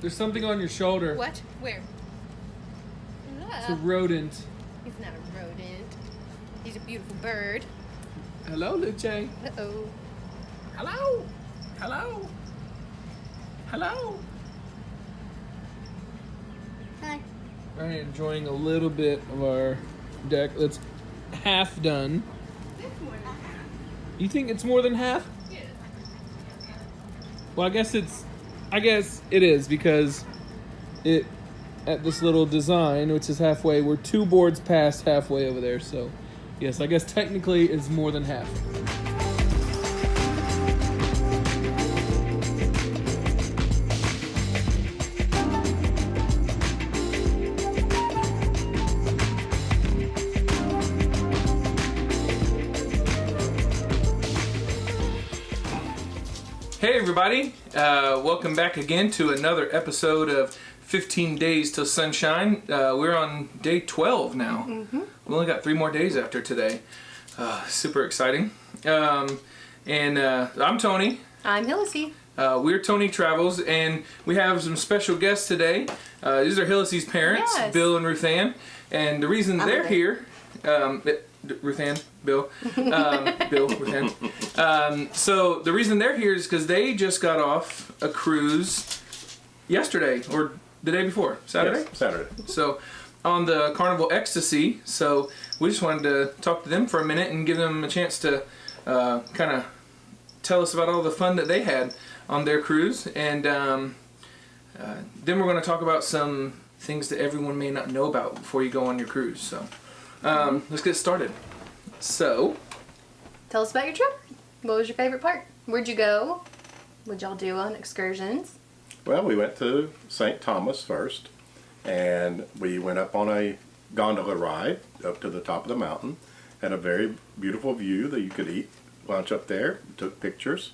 There's something on your shoulder. What? Where? It's a rodent. He's not a rodent. He's a beautiful bird. Hello, Luce. Uh-oh. Hello. Hello. Hello. Hi. All right, enjoying a little bit of our deck. That's half done. That's more than half. You think it's more than half? Yeah. Well, I guess it is because it at this little design, which is halfway, we're 2 boards past halfway over there. So, yes, I guess technically it's more than half. Hey everybody, welcome back again to another episode of 15 Days Till Sunshine. We're on day 12 now. Mm-hmm. We only got 3 more days after today. Super exciting. And I'm Tony. I'm Hillisy. We're Tony Travels, and we have some special guests today. These are Hillisy's parents, Yes. Bill and Ruthann. And the reason they're here, Ruthann, Bill, Ruthann. So the reason they're here is because they just got off a cruise yesterday, or the day before, Saturday? Yes, Saturday. So on the Carnival Ecstasy. So we just wanted to talk to them for a minute and give them a chance to kind of tell us about all the fun that they had on their cruise. And then we're going to talk about some things that everyone may not know about before you go on your cruise. So let's get started. So, Tell us about your trip. What was your favorite part? Where'd you go? What'd y'all do on excursions? Well, we went to St. Thomas first, and we went up on a gondola ride up to the top of the mountain. Had a very beautiful view that you could eat lunch up there, took pictures,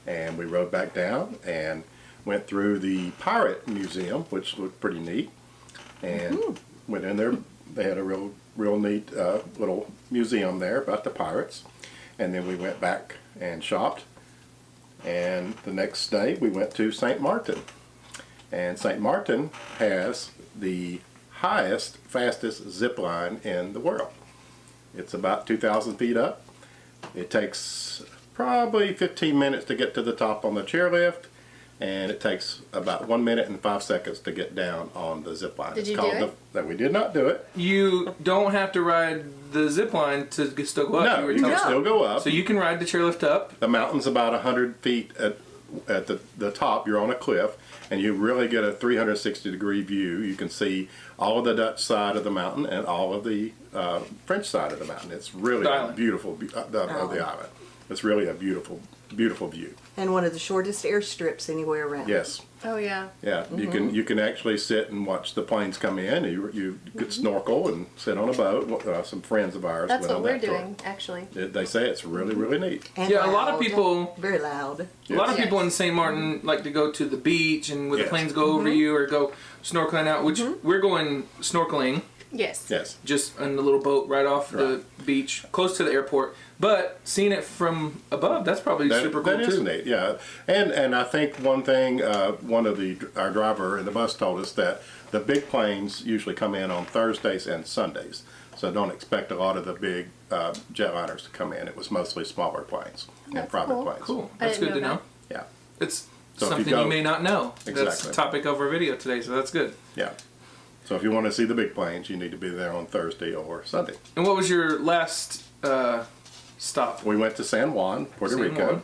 and we rode back down and went through the Pirate Museum, which looked pretty neat, and went in there. They had a real neat little museum there about the pirates. And then we went back and shopped. And the next day we went to St. Martin. And St. Martin has the highest, fastest zip line in the world. It's about 2,000 feet up. It takes probably 15 minutes to get to the top on the chairlift. And it takes about 1 minute and 5 seconds to get down on the zip line. Did you do it? That we did not do it. you don't have to ride the zip line to still go up. No, were you telling can us. still go up. So you can ride the chairlift up. The mountain's about 100 feet at the top. You're on a cliff, and you really get a 360-degree view. You can see all of the Dutch side of the mountain and all of the French side of the mountain. It's really a beautiful of the island. It's really a beautiful, beautiful view. And one of the shortest airstrips anywhere around. Yes. Oh, yeah. Yeah, you can actually sit and watch the planes come in. You could snorkel and sit on a boat. Some friends of ours That's went what on we're that tour. doing, actually. They say it's really, really neat. And Yeah, a lot of loud. people- Very loud. A lot of Yes. people in St. Martin like to go to the beach and where the Yes. planes go over you, or go snorkeling out, which we're going snorkeling Yes. Yes. just in a little boat right off the beach, close to the airport. But seeing it from above, that's probably super cool That is too. neat, yeah. And I think one thing, our driver in the bus told us that the big planes usually come in on Thursdays and Sundays. So don't expect a lot of the big jetliners to come in. It was mostly smaller planes and That's private cool. planes. Cool. I That's didn't good to know know. Yeah, It's So if you something you go- may not know. That's Exactly. the topic of our video today, so that's good. yeah. So if you want to see the big planes, you need to be there on Thursday or Sunday. And what was your last stop? We went to San Juan, Puerto San Rico, Juan.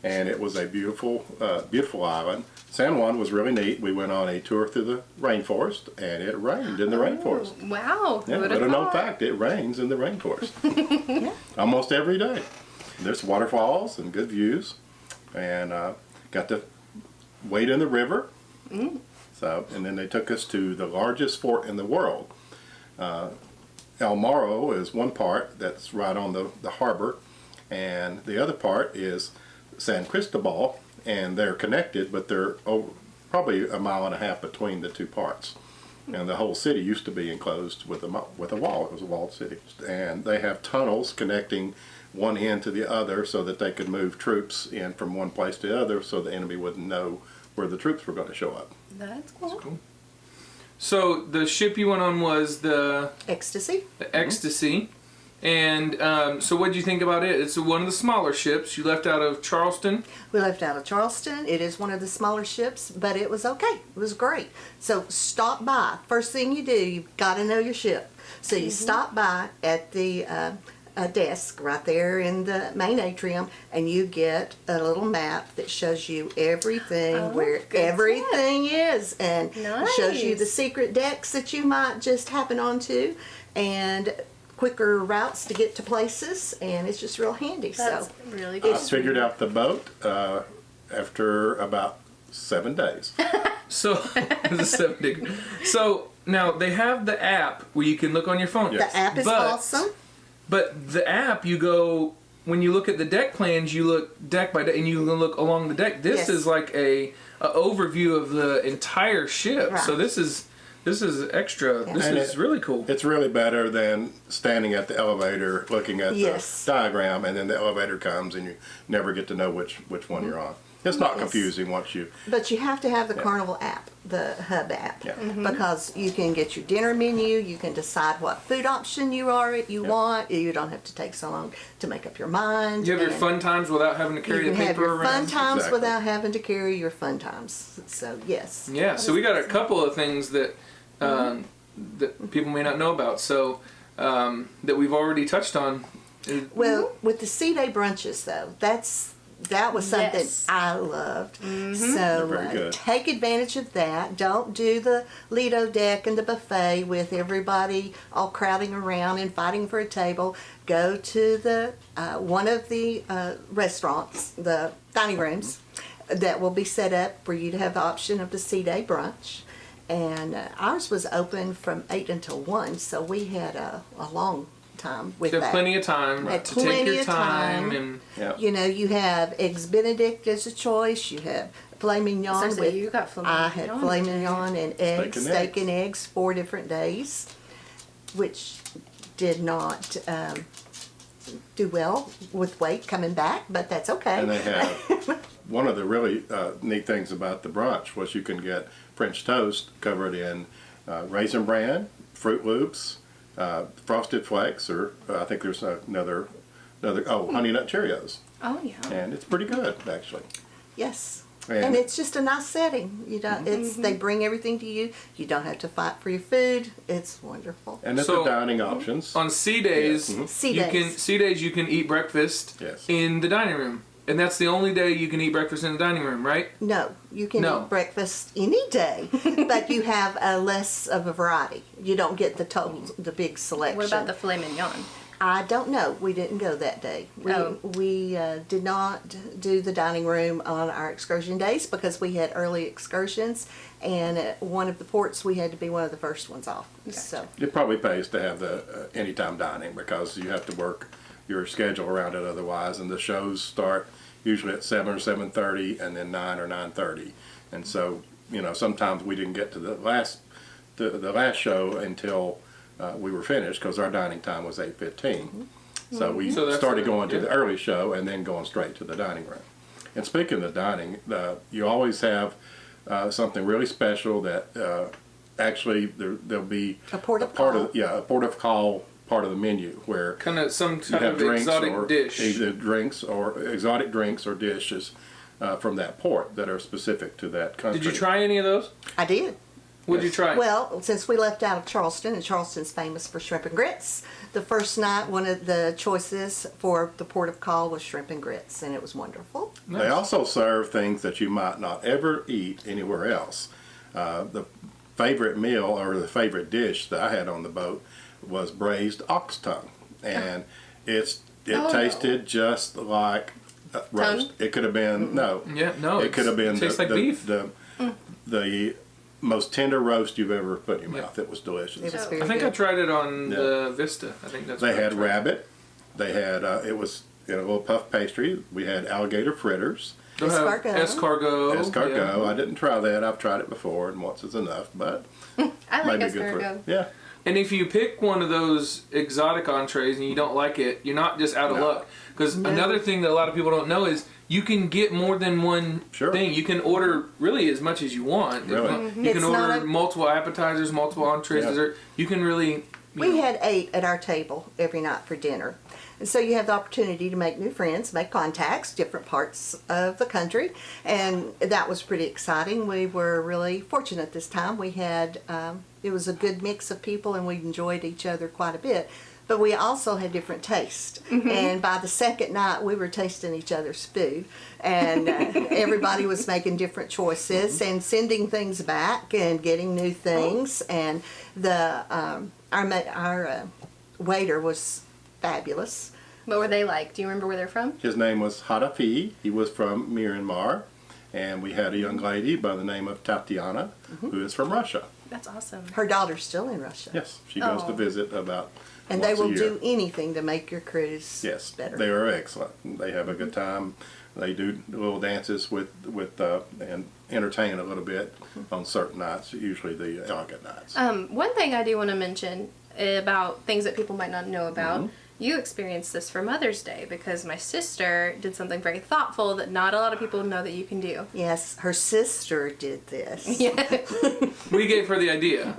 and it was a beautiful, beautiful island. San Juan was really neat. We went on a tour through the rainforest, and it rained in the rainforest. Wow. Yeah, Who would've little known thought? fact, it rains in the rainforest. Almost every day. There's waterfalls and good views, and got to wade in the river. So, and then they took us to the largest fort in the world. El Morro is one part that's right on the harbor, and the other part is San Cristobal, and they're connected, but they're probably a mile and a half between the two parts. And the whole city used to be enclosed with a wall. It was a walled city, and they have tunnels connecting one end to the other so that they could move troops in from one place to the other so the enemy wouldn't know where the troops were going to show up. That's cool. Cool. So the ship you went on was the Ecstasy. Ecstasy. And so what did you think about it? It's one of the smaller ships. You left out of Charleston. We left out of Charleston. It is one of the smaller ships, but it was okay. It was great. So stop by. First thing you do, you've got to know your ship. So you stop by at the desk right there in the main atrium, and you get a little map that shows you everything, where good everything is, and shows you Nice. the secret decks that you might just happen onto, and quicker routes to get to places, and it's just real handy. That's So really I cool. figured out the boat after about 7 days. So it's a 7 day. So now they have the app where you can look on your phone. Yes. the app is awesome. But the app, you go, when you look at the deck plans, you look deck by deck, and you look along the deck. This Yes. is like a overview of the entire ship. Right. So this is extra. Yeah. This And is really cool. It's really better than standing at the elevator looking at Yes. the diagram, and then the elevator comes and you never get to know which one you're on. It's not Yes. confusing once you. But you have to have the Carnival app, the Hub app, Yeah. because you can get your dinner menu. You can decide what food option you want. You don't have to take so long to make up your mind. You have your and fun times without having to carry You the can have paper your around. fun times Exactly. without having to carry your fun times. So yes. Yeah, so we got a couple of things that that people may not know about. So that we've already touched on. Well, with the C-Day brunches though, that was something Yes. I loved. They're So very good. take advantage of that. Don't do the Lido deck and the buffet with everybody all crowding around and fighting for a table. Go to the one of the restaurants, the dining rooms, that will be set up for you to have the option of the C-Day brunch. And ours was open from 8 until 1, so we had a long time with You have that. plenty of time Had to take plenty your of time time. and Yeah. You know, you have eggs Benedict as a choice. You have filet mignon. So you got filet I had mignon. filet mignon and eggs, and steak eggs. and eggs, 4 different days, which did not do well with weight coming back, but that's okay. And they have one of the really neat things about the brunch was you can get French toast covered in raisin bran, Fruit Loops, Frosted Flakes, or I think there's another Honey Nut Cheerios, Oh yeah. and it's pretty good actually. Yes. And- And it's just a nice setting. You don't. It's they bring everything to you. You don't have to fight for your food. It's wonderful. And it's So- the dining options. on C days, Yeah, C you days. can eat breakfast Yes. in the dining room, and that's the only day you can eat breakfast in the dining room, right? No, you can No. eat breakfast any day, but you have a less of a variety. You don't get the big selection. What about the filet mignon? I don't know. We didn't go that day. We did not do the dining room on our excursion days because we had early excursions, and at one of the ports we had to be one of the first ones off. So It probably pays to have the anytime dining because you have to work your schedule around it otherwise, and the shows start usually at 7 or 7:30 and then 9 or 9:30. And so, sometimes we didn't get to the last show until we were finished because our dining time was 8:15. So we So that's started the- going to yeah. the early show and then going straight to the dining room. And speaking of dining, you always have something really special that actually there'll be A port of part call. a port of call part of the menu where Kind of some you kind have of drinks exotic or dish. either exotic drinks or dishes from that port that are specific to that country. Did you try any of those? I did. What did you Yes. try? Well, since we left out of Charleston, and Charleston's famous for shrimp and grits, the first night one of the choices for the port of call was shrimp and grits, and it was wonderful. They also serve things that you might not ever eat anywhere else. The favorite meal or the favorite dish that I had on the boat was braised ox tongue, and it Oh, tasted just like roast. It could have been Yeah, no, It could have been it tastes like beef. the most tender roast you've ever put in your Yeah. mouth. It was delicious. It was Oh. very I think I good. tried it on Yeah. the Vista. I think that's They what I had tried. rabbit. They had it was in a little puff pastry. We had alligator fritters. They'll have Escargot. Escargot. Escargot. yeah. I didn't try that. I've tried it before, and once is enough. But I like maybe good for escargot. yeah. And if you pick one of those exotic entrees and you don't like it, you're not just out of No. luck. Because No. another thing that a lot of people don't know is you can get more than one Sure. thing. You can order really as much as you want. Really? You It's can not order a- multiple appetizers, multiple entrees, Yeah. dessert. You can really. We had 8 at our table every night for dinner. And so you have the opportunity to make new friends, make contacts, different parts of the country. And that was pretty exciting. We were really fortunate this time. We had, it was a good mix of people and we enjoyed each other quite a bit. But we also had different tastes. And by the second night, we were tasting each other's food. And everybody was making different choices and sending things back and getting new things. And our waiter was fabulous. What were they like? Do you remember where they're from? His name was Harafi. He was from Myanmar. And we had a young lady by the name of Tatiana, who is from Russia. That's awesome. Her daughter's still in Russia. Yes, she goes to Oh. visit about And once they will a year. do anything to make your cruise Yes, better. they are excellent. They have a good time. They do little dances with and entertain a little bit on certain nights, usually the elegant nights. One thing I do want to mention about things that people might not know about. You experienced this for Mother's Day because my sister did something very thoughtful that not a lot of people know that you can do. Yes, her sister did this. Yeah. We gave her the idea.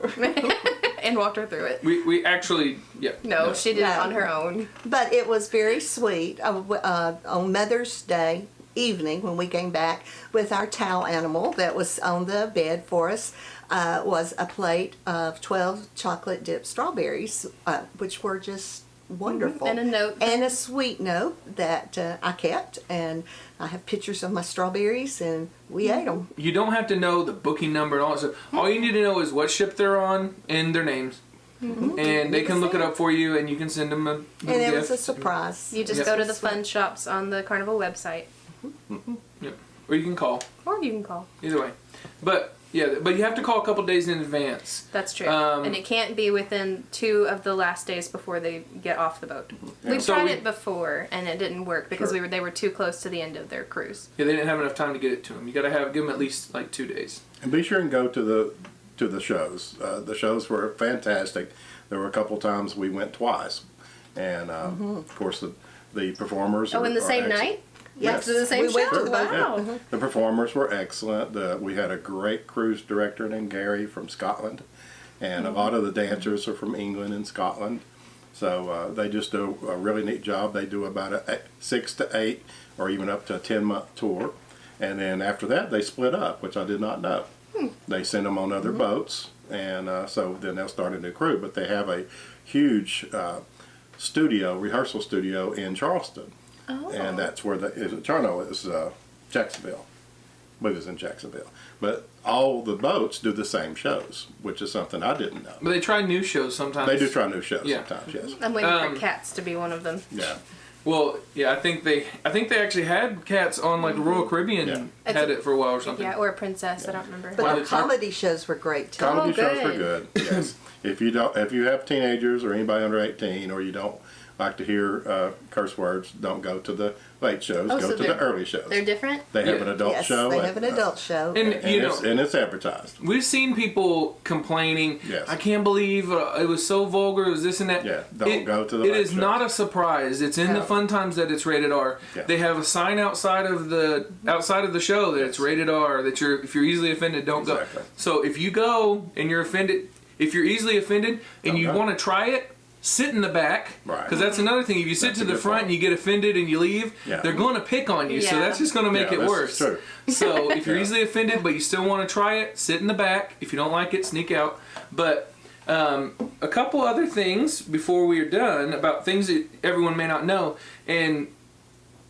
And walked her through it. We actually, yeah. No, she did it No. on her own. But it was very sweet. On Mother's Day evening, when we came back with our towel animal that was on the bed for us, was a plate of 12 chocolate dipped strawberries, which were just wonderful. And a note. And a sweet note that I kept. And I have pictures of my strawberries, and we ate them. You don't have to know the booking number and all that stuff. All you need to know is what ship they're on and their names. And they can look it up for you, and you can send them a And little it gift. was a surprise. You just Yep. go to the fun shops on the Carnival website. Yep. Or you can call. Or you can call. Either way. But you have to call a couple days in advance. That's true. Um, And it can't be within 2 of the last days before they get off the boat. We've So tried we- it before, and it didn't work because Sure. they were too close to the end of their cruise. Yeah, they didn't have enough time to get it to them. You got to give them at least like 2 days. And be sure and go to the shows. The shows were fantastic. There were a couple times we went twice, and of course the performers. Oh, in the are same excellent. night? Yes. To the same We went show? to the boat. Wow. The performers were excellent. We had a great cruise director named Gary from Scotland, and a lot of the dancers are from England and Scotland. So they just do a really neat job. They do about a 6 to 8 or even up to a 10-month tour. And then after that, they split up, which I did not know. They send them on other boats, and so then they'll start a new crew. But they have a huge rehearsal studio in Charleston. Oh. And that's where Charno is Jacksonville. I believe it's in Jacksonville. But all the boats do the same shows, which is something I didn't know. But they try new shows sometimes. They do try new shows Yeah. sometimes, yes. I'm waiting Um, for Cats to be one of them. Yeah. Well, yeah, I think they actually had Cats on like Royal Caribbean. Yeah. Had it for a while or something. Yeah, or a princess. I don't remember. But Well, the comedy shows were great too. Comedy shows good. were good, yes. If you have teenagers or anybody under 18, or you don't like to hear curse words, don't go to the late shows. Oh, Go so to the early shows. They're different? They have Yeah. an adult Yes, show. they have an adult show. And you know, and it's advertised. we've seen people complaining. Yes. I can't believe it was so vulgar. It was this and that. Yeah, don't go to the It late is shows. not a surprise. It's in the No. fun times that it's rated R. Yeah. They have a sign outside of the show that it's rated R. That if you're easily offended, don't Exactly. go. So if you go and you're offended, if you're easily offended and Don't you go. want to try it, sit in the back. Right. Because that's another thing. If you sit That's to a the good front point. and you get offended and you leave, Yeah. they're going to pick on you. So Yeah. that's just going to make Yeah, it that's worse. true. So if you're Yeah. easily offended but you still want to try it, sit in the back. If you don't like it, sneak out. But a couple other things before we are done about things that everyone may not know. And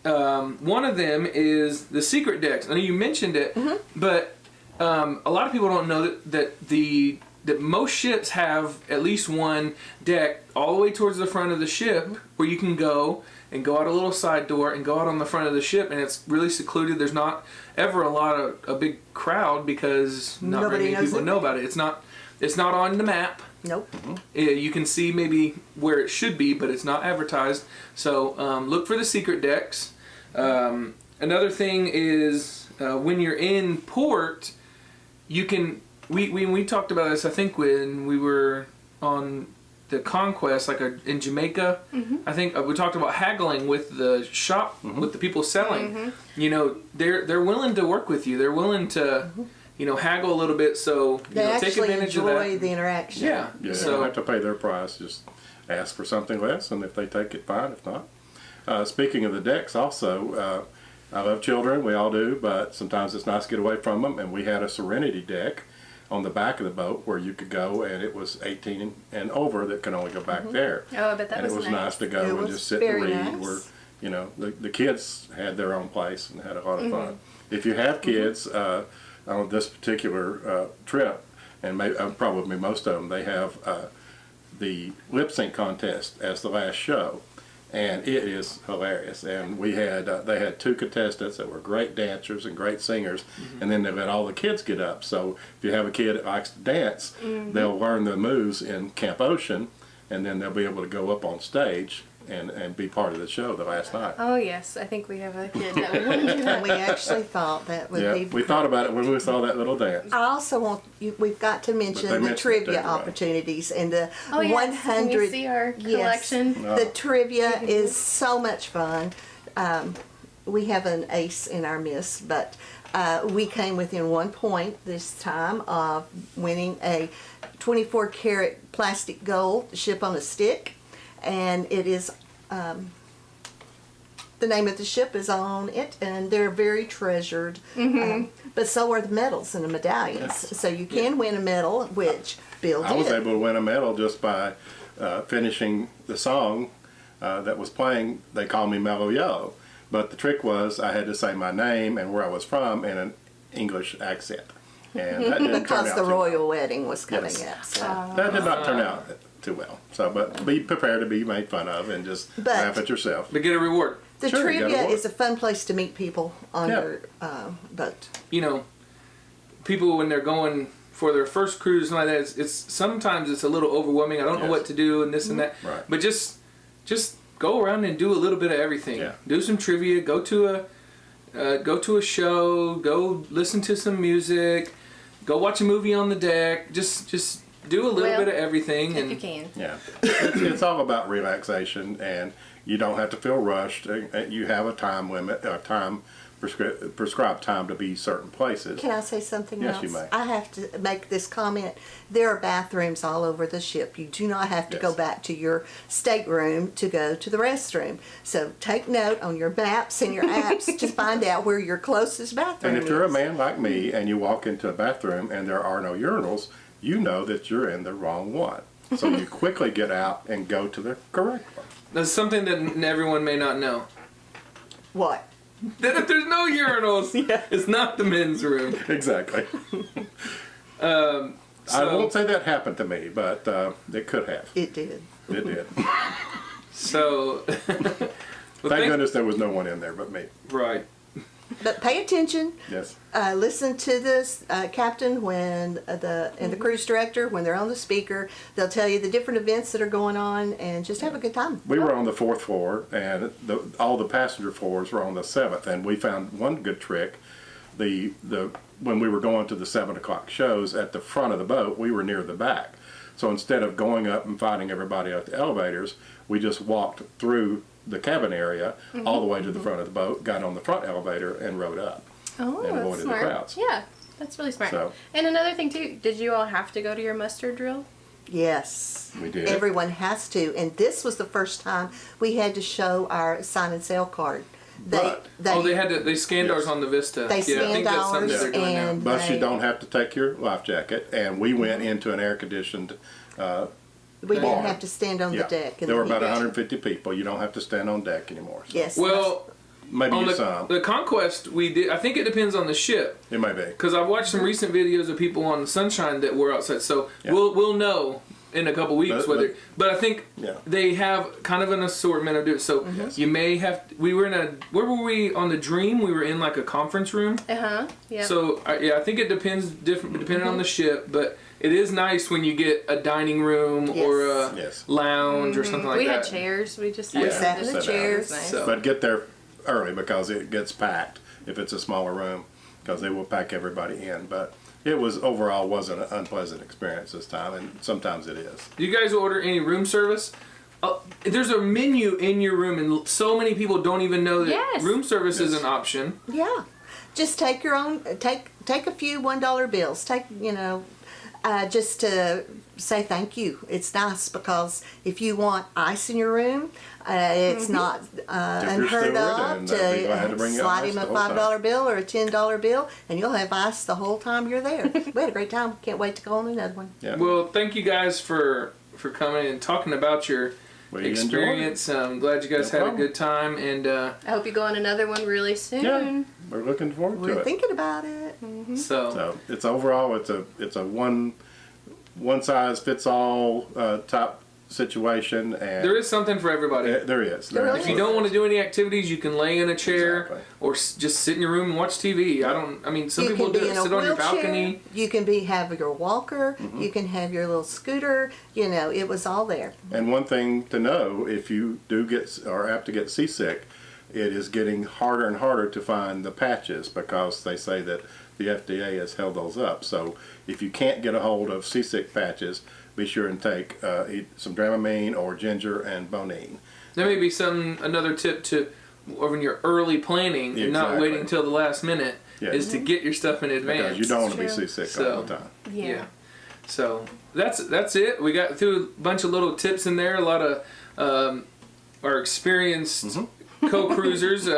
one of them is the secret decks. I know you mentioned it, but a lot of people don't know that most ships have at least one deck all the way towards the front of the ship where you can go and go out a little side door and go out on the front of the ship, and it's really secluded. There's not ever a big crowd because not Nobody very many knows people it. know about it. It's not on the map. Nope. You can see maybe where it should be, but it's not advertised. So look for the secret decks. Another thing is when you're in port, you can. We talked about this. I think when we were on the Conquest, like in Jamaica, I think we talked about haggling with the shop, with the people selling. You know, they're willing to work with you. They're willing to, you know, haggle a little bit. So you They know, take actually advantage of that. enjoy the interaction. Yeah. Yeah, So- you don't have to pay their price. Just ask for something less, and if they take it, fine. If not, speaking of the decks, also, I love children. We all do, but sometimes it's nice to get away from them. And we had a Serenity deck on the back of the boat where you could go, and it was 18 and over that can only go back there. Oh, I bet that And was it was nice. nice to It go and was just sit and very read. nice. Where you know the kids had their own place and had a lot of fun. If you have kids on this particular trip, and probably most of them, they have the lip sync contest as the last show, and it is hilarious. And we had they had 2 contestants that were great dancers and great singers, and then they let all the kids get up. So if you have a kid that likes to dance, they'll learn the moves in Camp Ocean, and then they'll be able to go up on stage and be part of the show the last night. Oh yes, I think we have a kid that would want to do And that. we actually thought that would Yeah, be. we thought about it when we saw that little dance. I also want we've got to But mention they the mentioned it trivia anyway. opportunities and the Oh yes, 100. can you see our Yes. collection? The trivia is so much fun. We have an ace in our midst, but we came within 1 point this time of winning a 24 karat plastic gold ship on a stick, and it is. The name of the ship is on it, and they're very treasured. But so are the medals and the medallions. Yes. So you can win a medal, which Bill did. I was able to win a medal just by finishing the song that was playing. They call me Mellow Yellow, but the trick was I had to say my name and where I was from in an English accent, and that didn't turn Because out the too royal wedding was coming Yes. up. So. well. That did not turn out too well. So, but be prepared to be made fun of and just But- laugh at yourself. But get a reward. The Sure, you gotta trivia work. is a fun place to meet people on Yeah. your boat. You know, people when they're going for their first cruise and like that, it's sometimes it's a little overwhelming. I don't know Yes. what to do and this and that. Right. But just go around and do a little bit of everything. Yeah. Do some trivia. Go to a show. Go listen to some music. Go watch a movie on the deck. Just do a little Well, bit of everything. If And you can. Yeah, it's all about relaxation, and you don't have to feel rushed. You have a time limit, prescribed time to be certain places. Can I say something Yes, else? you may. I have to make this comment. There are bathrooms all over the ship. You do not have to go Yes. back to your stateroom to go to the restroom. So take note on your maps and your apps to find out where your closest bathroom And is. if you're a man like me and you walk into a bathroom and there are no urinals, you know that you're in the wrong one. So you quickly get out and go to the correct one. that's something that everyone may not know. What? That if there's no urinals, it's not the men's room. Exactly. So, I won't say that happened to me, but it could have. It did. It did. So, well, Thank goodness there was no one in there but me. Right. But pay attention. Yes. Listen to this captain when the cruise director when they're on the speaker. They'll tell you the different events that are going on, and just have a good time. We were on the 4th floor, and all the passenger floors were on the 7th, and we found one good trick. When we were going to the 7 o'clock shows at the front of the boat, we were near the back. So instead of going up and finding everybody at the elevators, we just walked through the cabin area all the way to the front of the boat, got on the front elevator, and rode up. Oh, And that's avoided the smart. crowds. Yeah, that's really smart. So- And another thing too, did you all have to go to your muster drill? Yes. We did. Everyone has to. And this was the first time we had to show our sign and sale card. But- They scanned Yes. ours on the Vista. They I think scanned that's something ours they're doing now. and But they, you don't have to take your life jacket, and we went into an air-conditioned we didn't bar. have to stand on the deck. in There were the about heat. 150 people. You don't have to stand on deck anymore. So Yes. Well, maybe on you the, some. the Conquest, we did. I think it depends on the ship. It may be. Because I've watched some recent videos of people on the Sunshine that were outside, so Yeah. we'll know in a couple weeks But- whether. But I think Yeah. they have kind of an assortment of it. So Yes. you may have. We were in a. Where were we on the Dream? We were in like a conference room. Yeah. So I think it depends depending on the ship, but it is nice when you get a dining room or a Yes. lounge or something like we that. had chairs. We just Yeah. Sat in the Sat down. chairs. Nice. So- But get there early because it gets packed if it's a smaller room. because they will pack everybody in. But it was overall wasn't an unpleasant experience this time, and sometimes it is. Do you guys order any room service? There's a menu in your room, and so many people don't even know that Yes. room service is an option. Yeah, just take your own. Take a few $1 bills. Take just to say thank you. It's nice because if you want ice in your room, it's not unheard steward, of and they'll be glad to to bring you slide ice him a the whole $5 time. bill or a $10 bill, and you'll have ice the whole time you're there. We had a great time. Can't wait to go on another one. Yeah. Well, thank you guys for coming and talking about your We experience. I'm glad you guys No had problem. a good time, and I hope you go on another one really soon. Yeah, we're looking forward to We're it. thinking about it. so So it's overall, it's a one size fits all type situation, and there is something for everybody. there is. There really If you don't want to do any activities, you can lay in a chair Exactly. or just sit in your room and watch TV. I mean, some You people can do be it. in a Sit on your wheelchair. balcony. You can have your walker. You can have your little scooter. It was all there. And one thing to know, if you do get or apt to get seasick, it is getting harder and harder to find the patches because they say that the FDA has held those up. So if you can't get a hold of seasick patches, be sure and take eat some Dramamine or ginger and Bonine. That may be another tip to when you're early planning and not Exactly. waiting till the last minute Yeah. is to get your stuff in advance. Because you don't want to be True. seasick So- all the time. Yeah. So that's it. We got through a bunch of little tips in there. A lot of our experienced co-cruisers.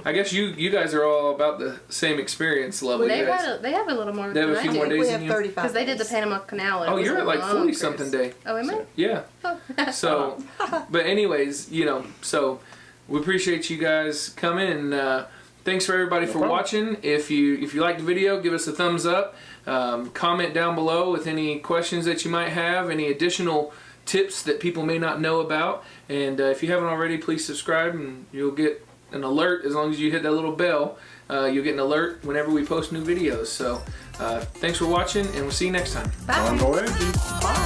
I guess you guys are all about the same experience level. They you guys. have a little more They have a than few I more do. days We in have you? 35 Because they did the days. Panama Canal. And Oh, it was you're a at like long 40 cruise. something day. Oh, am I? Yeah. Oh. So, but anyways, we appreciate you guys coming, and thanks for everybody for problem. watching. If you liked the video, give us a thumbs up. Comment down below with any questions that you might have, any additional tips that people may not know about, and if you haven't already, please subscribe, and you'll get an alert as long as you hit that little bell. You'll get an alert whenever we post new videos. So, thanks for watching, and we'll see you next time. Bye. Bon voyage. Bye.